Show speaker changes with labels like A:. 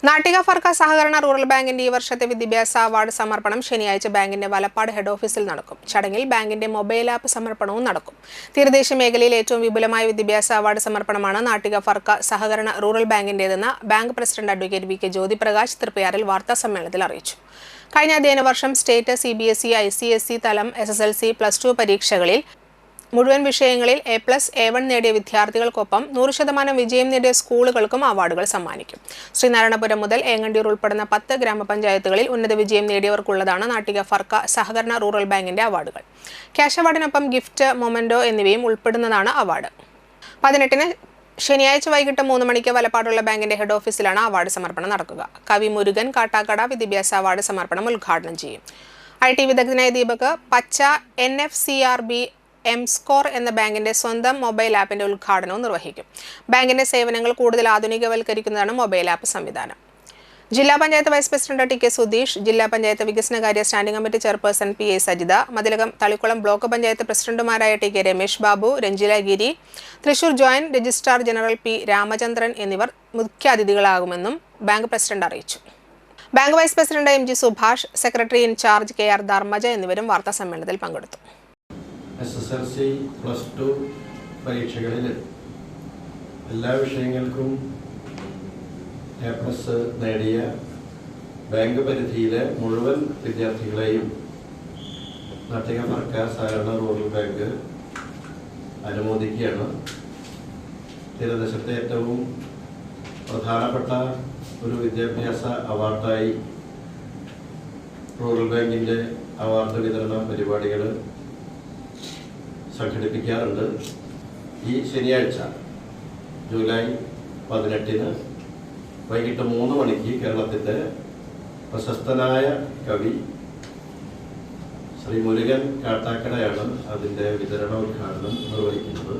A: നാട്ടിക ഫർക്ക സഹകരണ റൂറൽ ബാങ്കിന്റെ ഈ വർഷത്തെ വിദ്യാഭ്യാസ അവാർഡ് സമർപ്പണം ശനിയാഴ്ച ബാങ്കിന്റെ വലപ്പാട് ഹെഡ് ഓഫീസിൽ നടക്കും. ചടങ്ങിൽ ബാങ്കിന്റെ മൊബൈൽ ആപ്പ് സമർപ്പണവും നടക്കും. തീരദേശ മേഖലയിൽ ഏറ്റവും വിപുലമായ വിദ്യാഭ്യാസ അവാർഡ് സമർപ്പണമാണ് നാട്ടിക ഫർക്ക സഹകരണ റൂറൽ ബാങ്കിന്റേതെന്ന് bank president advocate V K Jyothiprakash തൃപ്പയാറിൽ വാർത്താ സമ്മേളനത്തിൽ അറിയിച്ചു. കഴിഞ്ഞ അധ്യയന വർഷം സ്റ്റേറ്റ്, CBSE, ICSE തലം SSLC, +2 പരീക്ഷകളിൽ മുഴുവൻ വിഷയങ്ങളിൽ A+, A1 നേടിയ വിദ്യാർത്ഥികൾക്കൊപ്പം 100% വിജയം നേടിയ സ്കൂളുകൾക്കും അവാർഡുകൾ സമ്മാനിക്കും. ശ്രീനാരായണപുരം മുതൽ ഏങ്ങണ്ടിയൂർ ഉൾപ്പെടുന്ന 10 ഗ്രാമപഞ്ചായത്തുകളിൽ ഉന്നത വിജയം നേടിയവർക്കുള്ളതാണ് നാട്ടിക ഫർക്ക സഹകരണ റൂറൽ ബാങ്കിന്റെ അവാർഡുകൾ. ക്യാഷ് അവാർഡിനൊപ്പം ഗിഫ്റ്റ്, മൊമെന്റോ എന്നിവയും ഉൾപ്പെടുന്നതാണ് അവാർഡ്. 18-ന് ശനിയാഴ്ച വൈകിട്ട് 3 മണിക്ക് വലപ്പാടുള്ള ബാങ്കിന്റെ ഹെഡ് ഓഫീസിലാണ് അവാർഡ് സമർപ്പണം നടക്കുക. കവി മുരുകൻ കാട്ടാക്കട വിദ്യാഭ്യാസ അവാർഡ് സമർപ്പണം ഉദ്ഘാടനം ചെയ്യും. IT വിദഗ്ധനായ ദീപക് പച്ച NFCRB M-Score എന്ന ബാങ്കിന്റെ സ്വന്തം മൊബൈൽ ആപ്പിന്റെ ഉദ്ഘാടനവും നിർവഹിക്കും. ബാങ്കിന്റെ സേവനങ്ങൾ കൂടുതൽ ആധുനികവൽക്കരിക്കുന്നതാണ് മൊബൈൽ ആപ്പ് സംവിധാനം. ജില്ലാ panchayat vice president TK Sudheesh, ജില്ലാ പഞ്ചായത്ത് വികസനകാര്യ standing committee chairperson PA Sajitha, Mathilakam Thalikkulam block panchayat പ്രസിഡന്റുമാരായ TK Ramesh Babu, Ranjila Giri, Thrissur joint registrar general P Ramachandran എന്നിവർ മുഖ്യാതിഥികളാകുമെന്നും ബാങ്ക് പ്രസിഡന്റ് അറിയിച്ചു. Bank vice president MG Subhash, secretary in charge KR Dharmaja എന്നിവരും വാർത്താ സമ്മേളനത്തിൽ പങ്കെടുത്തു.
B: SSLC, +2 പരീക്ഷകളിൽ എല്ലാ വിഷയങ്ങൾക്കും A+ നേടിയ ബാങ്ക് പരിധിയിലെ മുഴുവൻ വിദ്യാർത്ഥികളെയും നാട്ടിക ഫർക്ക സഹകരണ റൂറൽ ബാങ്ക് അനുമോദിക്കുകയാണ്. തീരദേശത്തെ ഏറ്റവും പ്രധാനപ്പെട്ട ഒരു വിദ്യാഭ്യാസ അവാർഡായി റൂറൽ ബാങ്കിൻ്റെ അവാർഡ് വിതരണ പരിപാടികൾ സംഘടിപ്പിക്കാറുണ്ട്. ഈ ശനിയാഴ്ച ജൂലൈ 18-ന് വൈകിട്ട് 3 മണിക്ക് കേരളത്തിൻ്റെ പ്രശസ്തനായ കവി ശ്രീ മുരുകൻ കാട്ടാക്കടയാണ് അതിൻ്റെ വിതരണോദ്ഘാടനം നിർവഹിക്കുന്നത്.